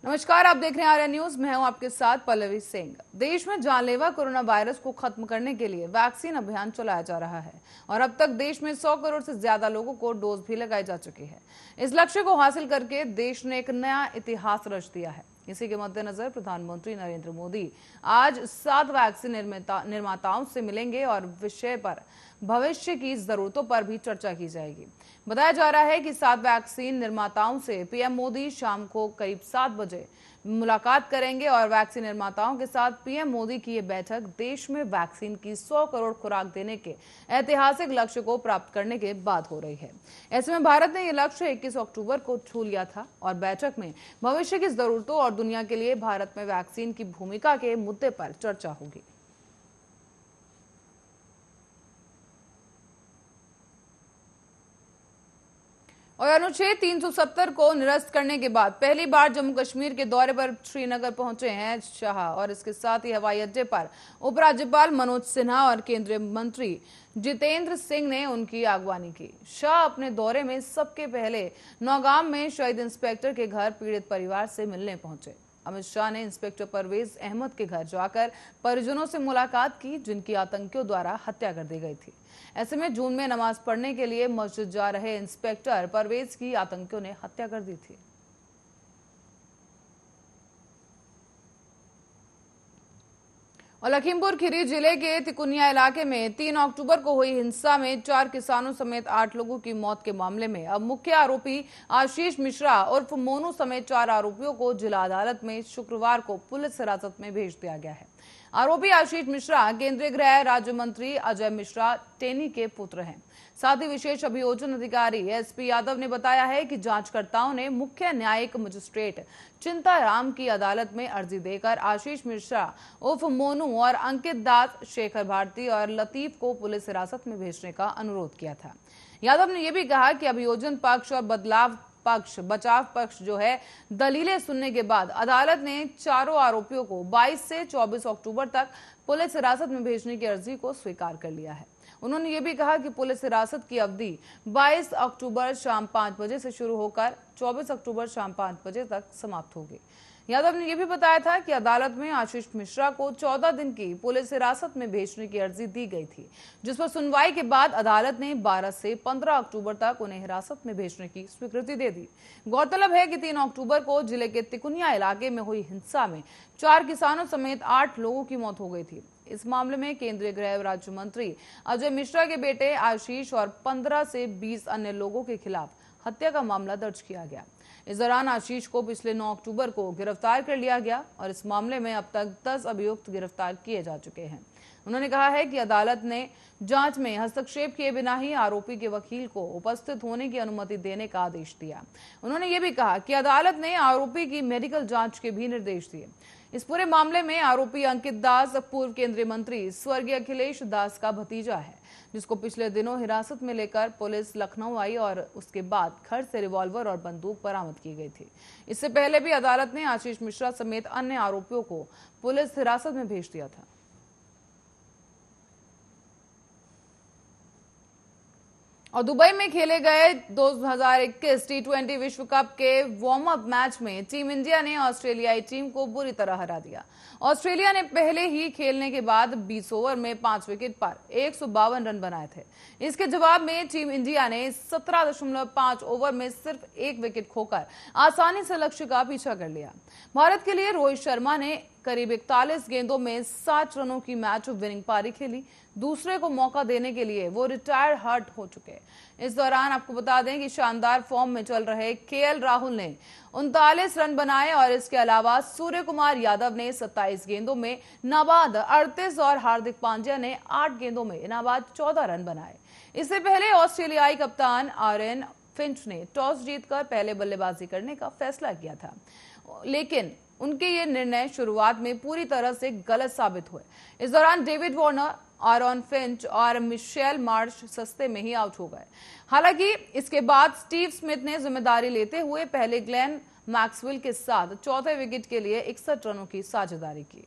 नमस्कार, आप देख रहे हैं आर्या न्यूज। मैं हूं आपके साथ पल्लवी सिंह। देश में जानलेवा कोरोना वायरस को खत्म करने के लिए वैक्सीन अभियान चलाया जा रहा है और अब तक देश में 100 करोड़ से ज्यादा लोगों को डोज भी लगाई जा चुकी है। इस लक्ष्य को हासिल करके देश ने एक नया इतिहास रच दिया है। इसी के मद्देनजर प्रधानमंत्री नरेंद्र मोदी आज 7 वैक्सीन निर्माताओं से मिलेंगे और विषय पर भविष्य की जरूरतों पर भी चर्चा की जाएगी। बताया जा रहा है कि 7 वैक्सीन निर्माताओं से पीएम मोदी शाम को करीब 7 बजे मुलाकात करेंगे और वैक्सीन निर्माताओं के साथ पीएम मोदी की ये बैठक देश में वैक्सीन की 100 करोड़ खुराक देने के ऐतिहासिक लक्ष्य को प्राप्त करने के बाद हो रही है। ऐसे में भारत ने यह लक्ष्य 21 अक्टूबर को छू लिया था और बैठक में भविष्य की जरूरतों और दुनिया के लिए भारत में वैक्सीन की भूमिका के मुद्दे पर चर्चा होगी। और अनुच्छेद 370 को निरस्त करने के बाद पहली बार जम्मू कश्मीर के दौरे पर श्रीनगर पहुंचे हैं शाह और इसके साथ ही हवाई अड्डे पर उपराज्यपाल मनोज सिन्हा और केंद्रीय मंत्री जितेंद्र सिंह ने उनकी अगवानी की। शाह अपने दौरे में सबके पहले नौगाम में शहीद इंस्पेक्टर के घर पीड़ित परिवार से मिलने पहुंचे। अमित शाह ने इंस्पेक्टर परवेज अहमद के घर जाकर परिजनों से मुलाकात की जिनकी आतंकियों द्वारा हत्या कर दी गई थी। ऐसे में जून में नमाज पढ़ने के लिए मस्जिद जा रहे इंस्पेक्टर परवेज की आतंकियों ने हत्या कर दी थी। और लखीमपुर खीरी जिले के तिकुनिया इलाके में 3 अक्टूबर को हुई हिंसा में 4 किसानों समेत 8 लोगों की मौत के मामले में अब मुख्य आरोपी आशीष मिश्रा उर्फ मोनू समेत 4 आरोपियों को जिला अदालत में शुक्रवार को पुलिस हिरासत में भेज दिया गया है। आरोपी आशीष मिश्रा केंद्रीय गृह राज्य मंत्री अजय मिश्रा टेनी के पुत्र हैं। साथ ही विशेष अभियोजन अधिकारी एसपी यादव ने बताया है कि जांचकर्ताओं ने मुख्य न्यायिक मजिस्ट्रेट चिंताराम की अदालत में अर्जी देकर आशीष मिश्रा उर्फ मोनू और अंकित दास, शेखर भारती और लतीफ को पुलिस हिरासत में भेजने का अनुरोध किया था। यादव ने यह भी कहा कि अभियोजन पक्ष और बचाव पक्ष जो है दलीलें सुनने के बाद अदालत ने चारों आरोपियों को 22 से 24 अक्टूबर तक पुलिस हिरासत में भेजने की अर्जी को स्वीकार कर लिया है। उन्होंने ये भी कहा कि पुलिस हिरासत की अवधि 22 अक्टूबर शाम 5 बजे से शुरू होकर 24 अक्टूबर शाम 5 बजे तक समाप्त होगी। यादव ने यह भी बताया था कि अदालत में आशीष मिश्रा को 14 दिन की पुलिस हिरासत में भेजने की अर्जी दी गई थी, जिस पर सुनवाई के बाद अदालत ने 12 से 15 अक्टूबर तक उन्हें हिरासत में भेजने की स्वीकृति दे दी। गौरतलब है कि 3 अक्टूबर को जिले के तिकुनिया इलाके में हुई हिंसा में 4 किसानों समेत 8 लोगों की मौत हो गई थी। इस मामले में केंद्रीय गृह राज्य मंत्री अजय मिश्रा के बेटे आशीष और 15 से 20 अन्य लोगों के खिलाफ हत्या का मामला दर्ज किया गया। इस दौरान आशीष को पिछले 9 अक्टूबर को गिरफ्तार कर लिया गया और इस मामले में अब तक 10 अभियुक्त गिरफ्तार किए जा चुके हैं। उन्होंने कहा है कि अदालत ने जांच में हस्तक्षेप किए बिना ही आरोपी के वकील को उपस्थित होने की अनुमति देने का आदेश दिया। उन्होंने ये भी कहा कि अदालत ने आरोपी की मेडिकल जांच के भी निर्देश दिए। इस पूरे मामले में आरोपी अंकित दास पूर्व केंद्रीय मंत्री स्वर्गीय अखिलेश दास का भतीजा है, जिसको पिछले दिनों हिरासत में लेकर पुलिस लखनऊ आई और उसके बाद घर से रिवॉल्वर और बंदूक बरामद की गई थी। इससे पहले भी अदालत ने आशीष मिश्रा समेत अन्य आरोपियों को पुलिस हिरासत में भेज दिया था। और दुबई में खेले गए 2021 टी20 विश्व कप के वार्म अप मैच में टीम इंडिया ने ऑस्ट्रेलियाई टीम को बुरी तरह हरा दिया। ऑस्ट्रेलिया ने पहले ही खेलने के बाद 20 ओवर में 5 विकेट पर 152 रन बनाए थे। इसके जवाब में टीम इंडिया ने 17.5 ओवर में सिर्फ 1 विकेट खोकर आसानी से लक्ष्य का पीछा कर लिया। भारत के लिए रोहित शर्मा ने करीब 41 गेंदों में 60 रनों की मैच विनिंग पारी खेली। दूसरे को मौका देने के लिए वो रिटायर हर्ट हो चुके। इस दौरान आपको बता दें कि शानदार फॉर्म में चल रहे केएल राहुल ने 39 रन बनाए और इसके अलावा सूर्य कुमार यादव ने 27 गेंदों में नाबाद 38 और हार्दिक पांड्या ने 8 गेंदों में नाबाद 14 रन बनाए। इससे पहले ऑस्ट्रेलियाई कप्तान आरएन फिंच ने टॉस जीतकर पहले बल्लेबाजी करने का फैसला किया था, लेकिन उनके ये निर्णय शुरुआत में पूरी तरह से गलत साबित हुए। इस दौरान डेविड वार्नर, आरॉन फिंच और मिशेल मार्श सस्ते में ही आउट हो गए। हालांकि इसके बाद स्टीव स्मिथ ने जिम्मेदारी लेते हुए पहले ग्लेन मैक्सवेल के साथ चौथे विकेट के लिए 61 रनों की साझेदारी की।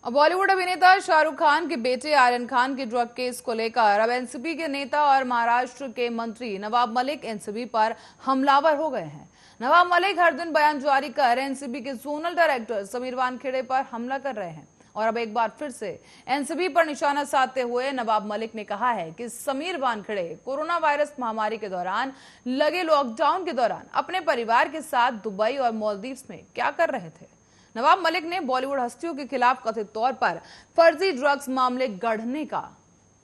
और बॉलीवुड अभिनेता शाहरुख खान के बेटे आर्यन खान के ड्रग केस को लेकर अब एनसीबी के नेता और महाराष्ट्र के मंत्री नवाब मलिक एनसीबी पर हमलावर हो गए हैं। नवाब मलिक हर दिन बयान जारी कर एनसीबी के जोनल डायरेक्टर समीर वानखेड़े पर हमला कर रहे हैं और अब एक बार फिर से एनसीबी पर निशाना साधते हुए नवाब मलिक ने कहा है कि समीर वानखेड़े कोरोना वायरस महामारी के दौरान लगे लॉकडाउन के दौरान अपने परिवार के साथ दुबई और मालदीव्स में क्या कर रहे थे। नवाब मलिक ने बॉलीवुड हस्तियों के खिलाफ कथित तौर पर फर्जी ड्रग्स मामले गढ़ने का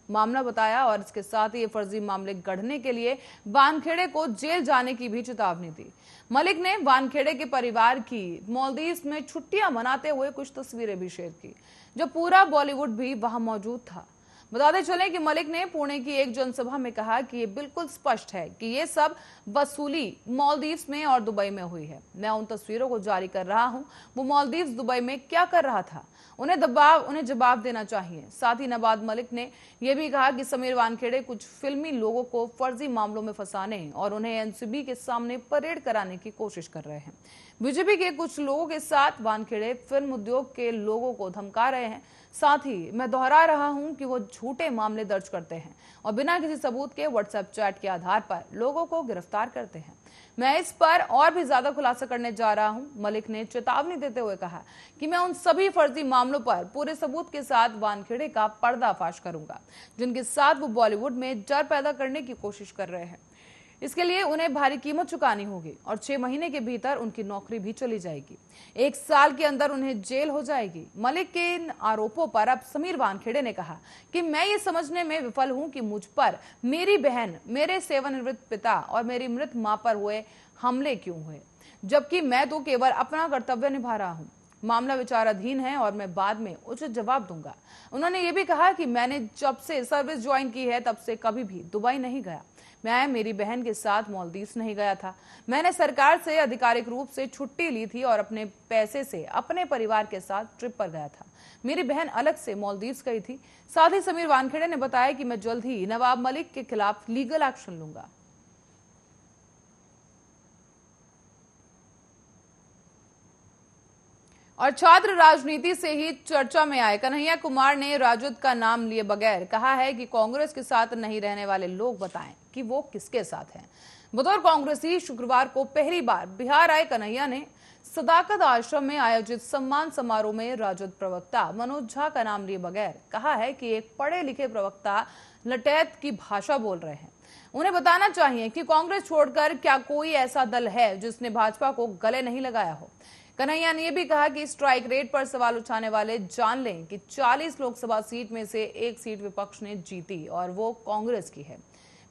मामला बताया और इसके साथ ही ये फर्जी मामले गढ़ने के लिए वानखेड़े को जेल जाने की भी चेतावनी दी। मलिक ने वानखेड़े के परिवार की मालदीव्स में छुट्टियां मनाते हुए कुछ तस्वीरें भी शेयर की, जब पूरा बॉलीवुड भी वहां मौजूद था। बताते चलें कि मलिक ने पुणे की एक जनसभा में कहा कि ये बिल्कुल स्पष्ट है कि ये सब वसूली मालदीव्स में और दुबई में हुई है। मैं उन तस्वीरों को जारी कर रहा हूं, वो मालदीव्स दुबई में क्या कर रहा था, उन्हें जवाब देना चाहिए। साथ ही नवाब मलिक ने यह भी कहा कि समीर वानखेड़े कुछ फिल्मी लोगों को फर्जी मामलों में फंसाने और उन्हें एनसीबी के सामने परेड कराने की कोशिश कर रहे हैं। बीजेपी के कुछ लोगों के साथ वानखेड़े फिल्म उद्योग के लोगों को धमका रहे हैं। साथ ही मैं दोहरा रहा हूं कि वो झूठे मामले दर्ज करते हैं और बिना किसी सबूत के व्हाट्सएप चैट के आधार पर लोगों को गिरफ्तार करते हैं। मैं इस पर और भी ज्यादा खुलासा करने जा रहा हूं, मलिक ने चेतावनी देते हुए कहा कि मैं उन सभी फर्जी मामलों पर पूरे सबूत के साथ वानखेड़े का पर्दाफाश करूंगा जिनके साथ वो बॉलीवुड में डर पैदा करने की कोशिश कर रहे हैं। इसके लिए उन्हें भारी कीमत चुकानी होगी और 6 महीने के भीतर उनकी नौकरी भी चली जाएगी। 1 साल के अंदर उन्हें जेल हो जाएगी। मलिक के इन आरोपों पर अब समीर वानखेड़े ने कहा कि मैं ये समझने में विफल हूं कि मुझ पर, मेरी बहन, मेरे सेवानिवृत्त पिता और मेरी मृत मां पर हुए हमले क्यों हुए, जबकि मैं तो केवल अपना कर्तव्य निभा रहा हूं। मामला विचाराधीन है और मैं बाद में उचित जवाब दूंगा। उन्होंने ये भी कहा कि मैंने जब से सर्विस ज्वाइन की है तब से कभी भी दुबई नहीं गया। मैं मेरी बहन के साथ मालदीव्स नहीं गया था। मैंने सरकार से आधिकारिक रूप से छुट्टी ली थी और अपने पैसे से अपने परिवार के साथ ट्रिप पर गया था। मेरी बहन अलग से मालदीव्स गई थी। साथ ही समीर वानखेड़े ने बताया कि मैं जल्द ही नवाब मलिक के खिलाफ लीगल एक्शन लूंगा। और छात्र राजनीति से ही चर्चा में आए कन्हैया कुमार ने राजद का नाम लिए बगैर कहा है कि कांग्रेस के साथ नहीं रहने वाले लोग बताएं कि वो किसके साथ हैं। बतौर कांग्रेसी शुक्रवार को पहली बार बिहार आए कन्हैया ने सदाकत आश्रम में आयोजित सम्मान समारोह में राजद प्रवक्ता मनोज झा का नाम लिए बगैर कहा है कि एक पढ़े लिखे प्रवक्ता लठैत की भाषा बोल रहे हैं। उन्हें बताना चाहिए कि कांग्रेस छोड़कर क्या कोई ऐसा दल है जिसने भाजपा को गले नहीं लगाया हो। कन्हैया ने यह भी कहा कि स्ट्राइक रेट पर सवाल उठाने वाले जान लें कि 40 लोकसभा सीट में से 1 सीट विपक्ष ने जीती और वो कांग्रेस की है।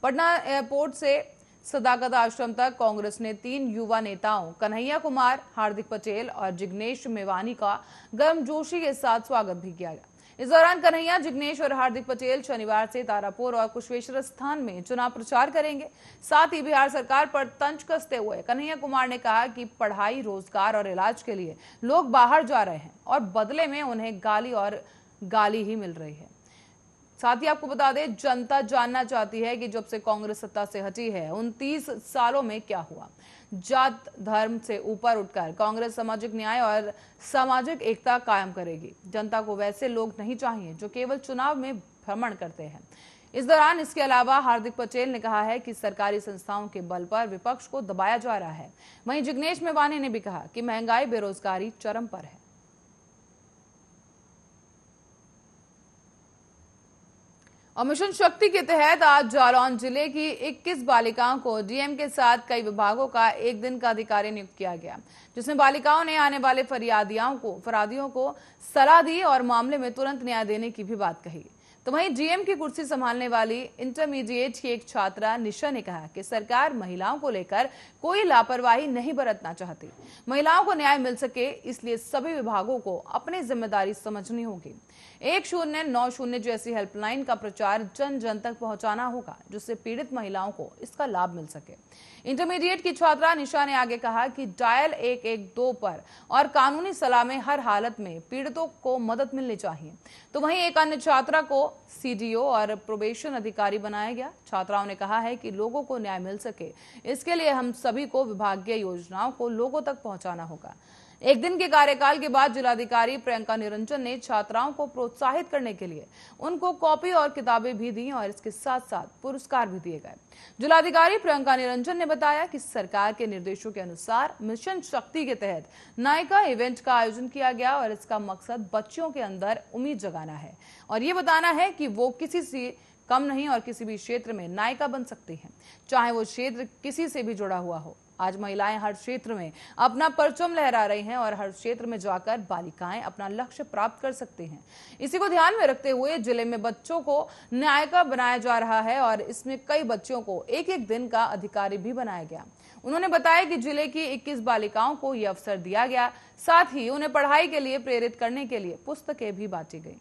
पटना एयरपोर्ट से सदाकत आश्रम तक कांग्रेस ने 3 युवा नेताओं कन्हैया कुमार, हार्दिक पटेल और जिग्नेश मेवानी का गर्मजोशी के साथ स्वागत भी किया गया। इस दौरान कन्हैया, जिग्नेश और हार्दिक पटेल शनिवार से तारापुर और कुशवेश्वर स्थान में चुनाव प्रचार करेंगे। साथ ही बिहार सरकार पर तंज कसते हुए कन्हैया कुमार ने कहा कि पढ़ाई, रोजगार और इलाज के लिए लोग बाहर जा रहे हैं और बदले में उन्हें गाली ही मिल रही है। साथ ही आपको बता दें, जनता जानना चाहती है कि जब से कांग्रेस सत्ता से हटी है 29 सालों में क्या हुआ। जात धर्म से ऊपर उठकर कांग्रेस सामाजिक न्याय और सामाजिक एकता कायम करेगी। जनता को वैसे लोग नहीं चाहिए जो केवल चुनाव में भ्रमण करते हैं। इस दौरान इसके अलावा हार्दिक पटेल ने कहा है कि सरकारी संस्थाओं के बल पर विपक्ष को दबाया जा रहा है। वहीं जिग्नेश मेवानी ने भी कहा कि महंगाई, बेरोजगारी चरम पर है। और मिशन शक्ति के तहत आज जालौन जिले की 21 बालिकाओं को डीएम के साथ कई विभागों का 1 दिन का अधिकारी नियुक्त किया गया, जिसमें बालिकाओं ने आने वाले फरियादियों को सलाह दी और मामले में तुरंत न्याय देने की भी बात कही। तो वहीं डीएम की कुर्सी संभालने वाली इंटरमीडिएट की एक छात्रा निशा ने कहा कि सरकार महिलाओं को लेकर कोई लापरवाही नहीं बरतना चाहती। महिलाओं को न्याय मिल सके इसलिए सभी विभागों को अपनी जिम्मेदारी समझनी होगी। 1090 जैसी हेल्पलाइन का प्रचार जन जन तक पहुंचाना होगा, जिससे पीड़ित महिलाओं को इसका लाभ मिल सके। इंटरमीडिएट की छात्रा निशा ने आगे कहा कि डायल 112 पर और कानूनी सलाह में हर हालत में पीड़ितों को मदद मिलनी चाहिए। तो वहीं एक अन्य छात्रा को सीडीओ और प्रोबेशन अधिकारी बनाया गया। छात्राओं ने कहा है कि लोगों को न्याय मिल सके, इसके लिए हम सभी को विभागीय योजनाओं को लोगों तक पहुंचाना होगा। एक दिन के कार्यकाल के बाद जिलाधिकारी प्रियंका निरंजन ने छात्राओं को प्रोत्साहित करने के लिए उनको कॉपी और किताबें भी दी और इसके साथ साथ पुरस्कार भी दिए गए। जिलाधिकारी प्रियंका निरंजन ने बताया कि सरकार के निर्देशों के अनुसार मिशन शक्ति के तहत नायिका इवेंट का आयोजन किया गया और इसका मकसद बच्चों के अंदर उम्मीद जगाना है और ये बताना है कि वो किसी से कम नहीं और किसी भी क्षेत्र में नायिका बन सकती हैं, चाहे वो क्षेत्र किसी से भी जुड़ा हुआ हो। आज महिलाएं हर क्षेत्र में अपना परचम लहरा रही हैं और हर क्षेत्र में जाकर बालिकाएं अपना लक्ष्य प्राप्त कर सकती हैं। इसी को ध्यान में रखते हुए जिले में बच्चों को नायिका बनाया जा रहा है और इसमें कई बच्चों को एक एक दिन का अधिकारी भी बनाया गया। उन्होंने बताया कि जिले की 21 बालिकाओं को यह अवसर दिया गया, साथ ही उन्हें पढ़ाई के लिए प्रेरित करने के लिए पुस्तकें भी बांटी गई।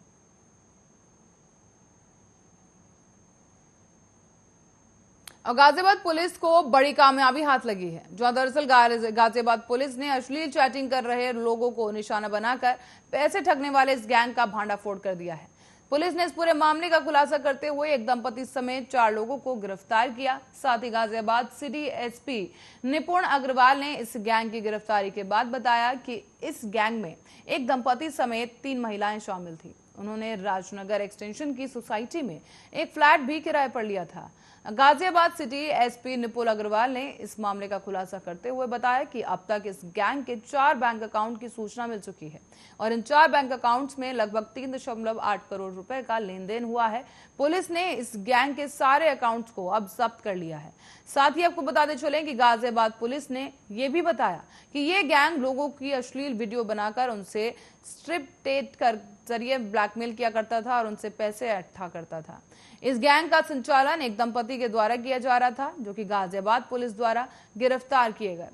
और गाजियाबाद पुलिस को बड़ी कामयाबी हाथ लगी है, जहां दरअसल गाजियाबाद पुलिस ने अश्लील चैटिंग कर रहे लोगों को निशाना बनाकर पैसे ठगने वाले इस गैंग का भांडाफोड़ कर दिया है। पुलिस ने इस पूरे मामले का खुलासा करते हुए एक दंपति समेत 4 लोगों को गिरफ्तार किया। साथ ही गाजियाबाद सिटी एसपी निपुण अग्रवाल ने इस गैंग की गिरफ्तारी के बाद बताया कि इस गैंग में एक दंपति समेत 3 महिलाएं शामिल थी। उन्होंने राजनगर एक्सटेंशन की सोसाइटी में एक फ्लैट भी किराए पर लिया था। गाजियाबाद सिटी एसपी निपुण अग्रवाल ने इस मामले का खुलासा करते हुए बताया कि अब तक इस गैंग के 4 बैंक अकाउंट की सूचना मिल चुकी है और इन 4 बैंक अकाउंट्स में लगभग 3.8 करोड़ रुपए का लेन देन हुआ है। पुलिस ने इस गैंग के सारे अकाउंट्स को अब जब्त कर लिया है। साथ ही आपको बताते चले कि गाजियाबाद पुलिस ने यह भी बताया कि ये गैंग लोगों की अश्लील वीडियो बनाकर उनसे स्ट्रिप टेट कर जरिए ब्लैकमेल किया करता था और उनसे पैसे इकट्ठा करता था। इस गैंग का संचालन एक दंपति के द्वारा किया जा रहा था, जो कि गाजियाबाद पुलिस द्वारा गिरफ्तार किए गए।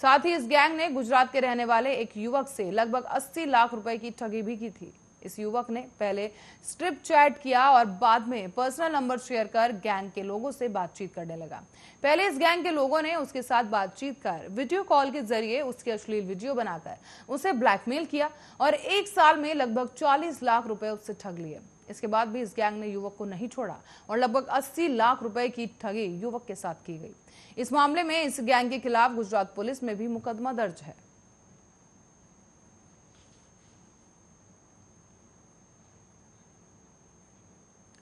साथ ही इस गैंग ने गुजरात के रहने वाले एक युवक से लगभग 80 लाख रुपए की ठगी भी की थी। इस युवक ने पहले स्ट्रिप चैट किया और बाद में पर्सनल नंबर शेयर कर गैंग के लोगों से बातचीत करने लगा। पहले इस गैंग के लोगों ने उसके साथ बातचीत कर वीडियो कॉल के जरिए उसकी अश्लील वीडियो बनाकर उसे ब्लैकमेल किया और 1 साल में लगभग 40 लाख रुपए उससे ठग लिए। इसके बाद भी इस गैंग ने युवक को नहीं छोड़ा और लगभग 80 लाख रुपए की ठगी युवक के साथ की गई। इस मामले में इस गैंग के खिलाफ गुजरात पुलिस में भी मुकदमा दर्ज है।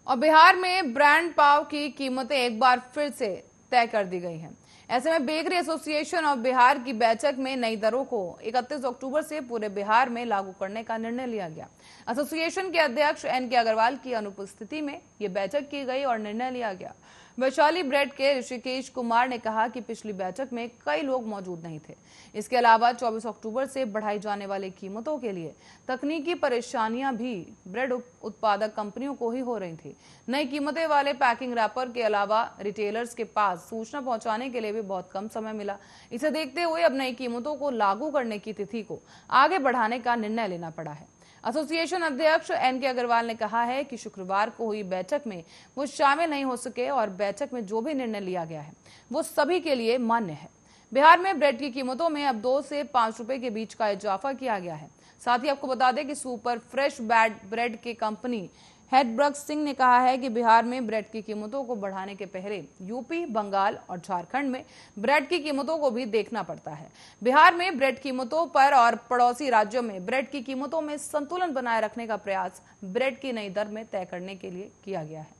और बिहार में ब्रांड पाव की कीमतें एक बार फिर से तय कर दी गई हैं। ऐसे में बेकरी एसोसिएशन ऑफ बिहार की बैठक में नई दरों को 31 अक्टूबर से पूरे बिहार में लागू करने का निर्णय लिया गया। एसोसिएशन के अध्यक्ष एन.के. अग्रवाल की अनुपस्थिति में यह बैठक की गई और निर्णय लिया गया। वैशाली ब्रेड के ऋषिकेश कुमार ने कहा कि पिछली बैठक में कई लोग मौजूद नहीं थे। इसके अलावा 24 अक्टूबर से बढ़ाई जाने वाली कीमतों के लिए तकनीकी परेशानियां भी ब्रेड उत्पादक कंपनियों को ही हो रही थी। नई कीमतें वाले पैकिंग रैपर के अलावा रिटेलर्स के पास सूचना पहुंचाने के लिए भी बहुत कम समय मिला। इसे देखते हुए अब नई कीमतों को लागू करने की तिथि को आगे बढ़ाने का निर्णय लेना पड़ा है। एसोसिएशन अध्यक्ष एन.के. अग्रवाल ने कहा है कि शुक्रवार को हुई बैठक में वो शामिल नहीं हो सके और बैठक में जो भी निर्णय लिया गया है वो सभी के लिए मान्य है। बिहार में ब्रेड की कीमतों में अब 2 से 5 रुपए के बीच का इजाफा किया गया है। साथ ही आपको बता दें कि सुपर फ्रेश ब्रेड की कंपनी हेडब्रग सिंह ने कहा है कि बिहार में ब्रेड की कीमतों को बढ़ाने के पहले यूपी, बंगाल और झारखंड में ब्रेड की कीमतों को भी देखना पड़ता है। बिहार में ब्रेड कीमतों पर और पड़ोसी राज्यों में ब्रेड की कीमतों में संतुलन बनाए रखने का प्रयास ब्रेड की नई दर में तय करने के लिए किया गया है।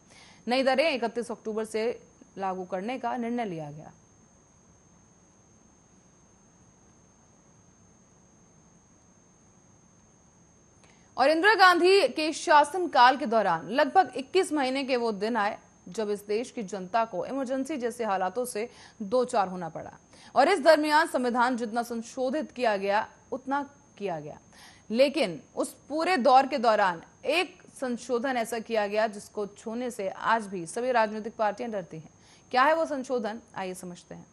नई दरें 31 अक्टूबर से लागू करने का निर्णय लिया गया। और इंदिरा गांधी के शासनकाल के दौरान लगभग 21 महीने के वो दिन आए जब इस देश की जनता को इमरजेंसी जैसे हालातों से दो चार होना पड़ा और इस दरमियान संविधान जितना संशोधित किया गया उतना किया गया, लेकिन उस पूरे दौर के दौरान एक संशोधन ऐसा किया गया जिसको छूने से आज भी सभी राजनीतिक पार्टियां डरती हैं। क्या है वो संशोधन, आइए समझते हैं।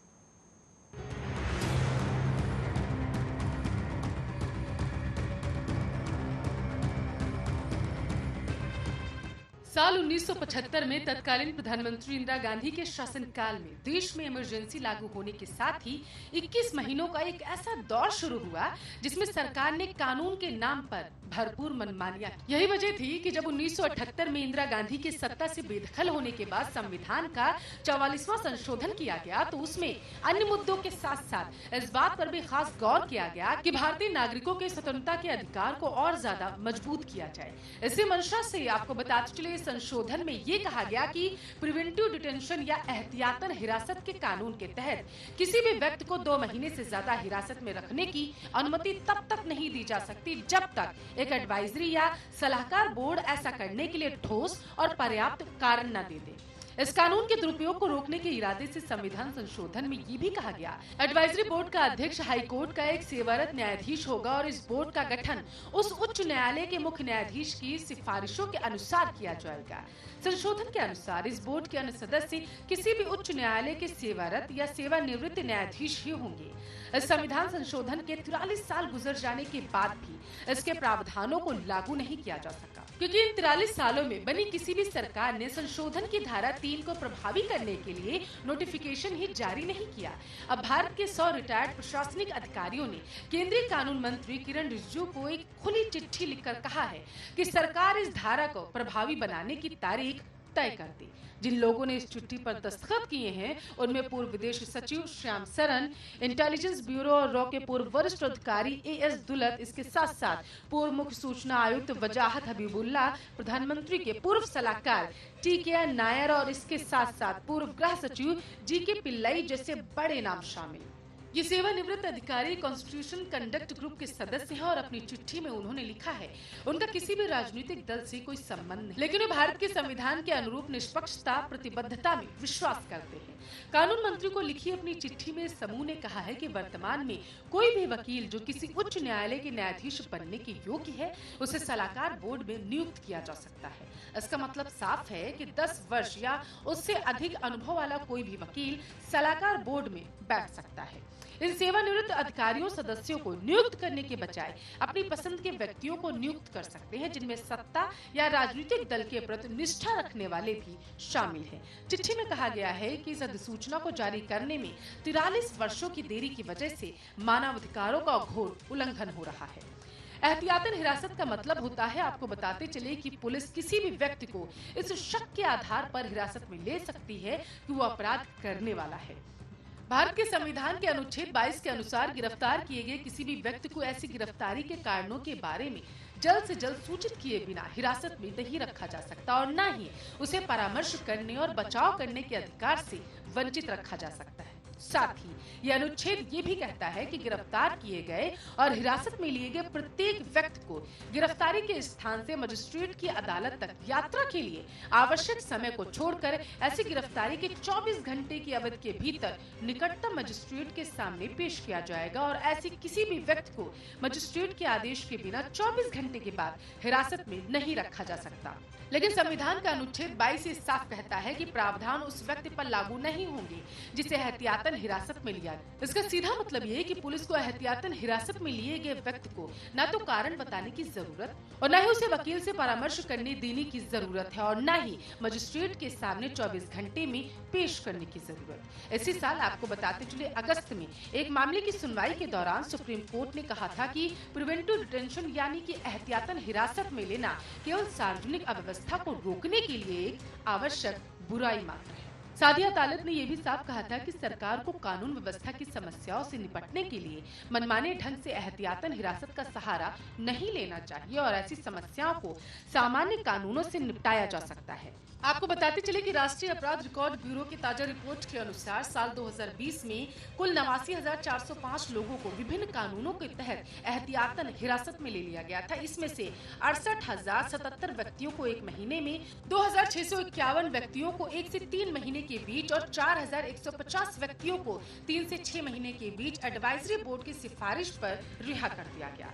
साल 1975 में तत्कालीन प्रधानमंत्री इंदिरा गांधी के शासनकाल में देश में इमरजेंसी लागू होने के साथ ही 21 महीनों का एक ऐसा दौर शुरू हुआ जिसमें सरकार ने कानून के नाम पर भरपूर मनमानियां की। यही वजह थी कि जब 1978 में इंदिरा गांधी के सत्ता से बेदखल होने के बाद संविधान का 44वां संशोधन किया गया तो उसमें अन्य मुद्दों के साथ साथ इस बात पर भी खास गौर किया गया कि भारतीय नागरिकों के स्वतंत्रता के अधिकार को और ज्यादा मजबूत किया जाए। इसी मंशा से आपको बताते चले संशोधन में ये कहा गया कि प्रिवेंटिव डिटेंशन या एहतियातन हिरासत के कानून के तहत किसी भी व्यक्ति को 2 महीने से ज्यादा हिरासत में रखने की अनुमति तब तक नहीं दी जा सकती जब तक एक एडवाइजरी या सलाहकार बोर्ड ऐसा करने के लिए ठोस और पर्याप्त कारण न दे दे। इस कानून के दुरुपयोग को रोकने के इरादे से संविधान संशोधन में ये भी कहा गया, एडवाइजरी बोर्ड का अध्यक्ष हाई कोर्ट का एक सेवारत न्यायाधीश होगा और इस बोर्ड का गठन उस उच्च न्यायालय के मुख्य न्यायाधीश की सिफारिशों के अनुसार किया जाएगा। संशोधन के अनुसार इस बोर्ड के अन्य सदस्य किसी भी उच्च न्यायालय के सेवारत या सेवानिवृत्त न्यायाधीश ही होंगे। इस संविधान संशोधन के 43 साल गुजर जाने के बाद भी इसके प्रावधानों को लागू नहीं किया जा सका, क्योंकि इन 43 सालों में बनी किसी भी सरकार ने संशोधन की धारा 3 को प्रभावी करने के लिए नोटिफिकेशन ही जारी नहीं किया। अब भारत के 100 रिटायर्ड प्रशासनिक अधिकारियों ने केंद्रीय कानून मंत्री किरण रिजिजू को एक खुली चिट्ठी लिखकर कहा है कि सरकार इस धारा को प्रभावी बनाने की तारीख तय कर दी। जिन लोगों ने इस चिट्ठी पर दस्तखत किए हैं उनमें पूर्व विदेश सचिव श्याम सरन, इंटेलिजेंस ब्यूरो और रॉ के पूर्व वरिष्ठ अधिकारी AS दुलत, इसके साथ साथ पूर्व मुख्य सूचना आयुक्त वजाहत हबीबुल्ला, प्रधानमंत्री के पूर्व सलाहकार TK नायर और इसके साथ साथ पूर्व गृह सचिव GK पिल्लाई जैसे बड़े नाम शामिल। ये सेवानिवृत्त अधिकारी कॉन्स्टिट्यूशन कंडक्ट ग्रुप के सदस्य हैं और अपनी चिट्ठी में उन्होंने लिखा है उनका किसी भी राजनीतिक दल से कोई संबंध नहीं, लेकिन वे भारत के संविधान के अनुरूप निष्पक्षता प्रतिबद्धता में विश्वास करते हैं। कानून मंत्री को लिखी अपनी चिट्ठी में समूह ने कहा है कि वर्तमान में कोई भी वकील जो किसी उच्च न्यायालय के न्यायाधीश बनने के योग्य है उसे सलाहकार बोर्ड में नियुक्त किया जा सकता है। इसका मतलब साफ है कि 10 वर्ष या उससे अधिक अनुभव वाला कोई भी वकील सलाहकार बोर्ड में बैठ सकता है। इन सेवानिवृत्त अधिकारियों सदस्यों को नियुक्त करने के बजाय अपनी पसंद के व्यक्तियों को नियुक्त कर सकते हैं जिनमें सत्ता या राजनीतिक दल के प्रति निष्ठा रखने वाले भी शामिल हैं। चिट्ठी में कहा गया है कि इस अधिसूचना को जारी करने में 43 वर्षों की देरी की वजह से मानवाधिकारों का घोर उल्लंघन हो रहा है। एहतियातन हिरासत का मतलब होता है, आपको बताते चले कि पुलिस किसी भी व्यक्ति को इस शक के आधार पर हिरासत में ले सकती है कि वो अपराध करने वाला है। भारत के संविधान के अनुच्छेद 22 के अनुसार गिरफ्तार किए गए किसी भी व्यक्ति को ऐसी गिरफ्तारी के कारणों के बारे में जल्द से जल्द सूचित किए बिना हिरासत में नहीं रखा जा सकता और न ही उसे परामर्श करने और बचाव करने के अधिकार से वंचित रखा जा सकता है। साथ ही यह अनुच्छेद ये भी कहता है कि गिरफ्तार किए गए और हिरासत में लिए गए प्रत्येक व्यक्ति को गिरफ्तारी के स्थान से मजिस्ट्रेट की अदालत तक यात्रा के लिए आवश्यक समय को छोड़कर ऐसी गिरफ्तारी के 24 घंटे की अवधि के भीतर निकटतम मजिस्ट्रेट के सामने पेश किया जाएगा और ऐसे किसी भी व्यक्ति को मजिस्ट्रेट के आदेश के बिना 24 घंटे के बाद हिरासत में नहीं रखा जा सकता। लेकिन संविधान का अनुच्छेद 22 साफ कहता है कि प्रावधान उस व्यक्ति पर लागू नहीं होंगे जिसे एहतियातन हिरासत में लिया गया। इसका सीधा मतलब ये है कि पुलिस को एहतियातन हिरासत में लिए गए व्यक्ति को न तो कारण बताने की जरूरत और न ही उसे वकील से परामर्श करने देने की जरूरत है और न ही मजिस्ट्रेट के सामने 24 घंटे में पेश करने की जरूरत। इसी साल आपको बताते चले अगस्त में एक मामले की सुनवाई के दौरान सुप्रीम कोर्ट ने कहा था कि प्रिवेंटिव डिटेंशन यानी कि एहतियातन हिरासत में लेना केवल सार्वजनिक अव्यवस्था को रोकने के लिए एक आवश्यक बुराई मात्र है। साथ ही अदालत ने यह भी साफ कहा था कि सरकार को कानून व्यवस्था की समस्याओं से निपटने के लिए मनमाने ढंग से एहतियातन हिरासत का सहारा नहीं लेना चाहिए और ऐसी समस्याओं को सामान्य कानूनों से निपटाया जा सकता है। आपको बताते चले कि राष्ट्रीय अपराध रिकॉर्ड ब्यूरो की ताजा रिपोर्ट के अनुसार साल 2020 में कुल 89,405 लोगों को विभिन्न कानूनों के तहत एहतियातन हिरासत में ले लिया गया था। इसमें से 68,077 व्यक्तियों को 1 महीने में, 2,651 व्यक्तियों को 1 से 3 महीने के बीच और 4,150 व्यक्तियों को 3 से 6 महीने के बीच एडवाइजरी बोर्ड की सिफारिश पर रिहा कर दिया गया।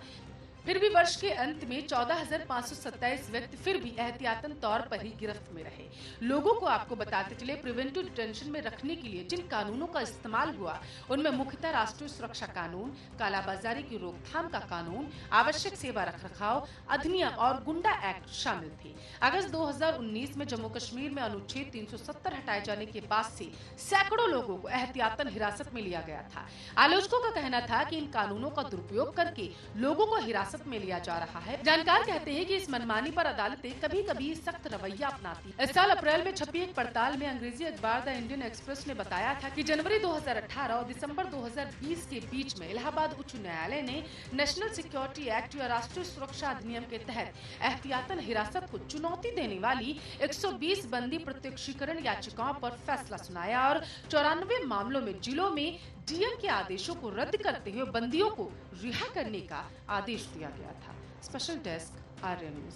फिर भी वर्ष के अंत में 14,527 व्यक्ति फिर भी एहतियातन तौर पर ही गिरफ्त में रहे। लोगों को आपको बताते चले, प्रिवेंटिव डिटेंशन में रखने के लिए जिन कानूनों का इस्तेमाल हुआ उनमें मुख्यतः राष्ट्रीय सुरक्षा कानून, कालाबाजारी की रोकथाम का कानून, आवश्यक सेवा रखरखाव अधिनियम और गुंडा एक्ट शामिल थे। अगस्त 2019 में जम्मू कश्मीर में अनुच्छेद 370 हटाए जाने के बाद से सैकड़ों लोगों को एहतियातन हिरासत में लिया गया था। आलोचकों का कहना था कि इन कानूनों का दुरुपयोग करके लोगों को हिरासत में लिया जा रहा है। जानकार कहते हैं कि इस मनमानी पर अदालतें कभी-कभी सख्त रवैया अपनाती हैं। इस साल अप्रैल में छपी एक पड़ताल में अंग्रेजी अखबार द इंडियन एक्सप्रेस ने बताया था कि जनवरी 2018 और दिसंबर 2020 के बीच में इलाहाबाद उच्च न्यायालय ने नेशनल सिक्योरिटी एक्ट या राष्ट्रीय सुरक्षा अधिनियम के तहत एहतियातन हिरासत को चुनौती देने वाली 120 बंदी प्रत्यक्षीकरण याचिकाओं पर फैसला सुनाया और 94 मामलों में जिलों में डीएम के आदेशों को रद्द करते हुए बंदियों को रिहा करने का आदेश दिया गया था। स्पेशल डेस्क, आर्य न्यूज।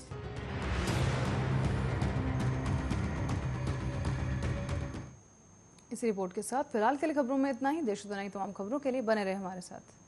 इस रिपोर्ट के साथ फिलहाल के लिए खबरों में इतना ही। देश दुनिया की तमाम खबरों के लिए बने रहे हमारे साथ।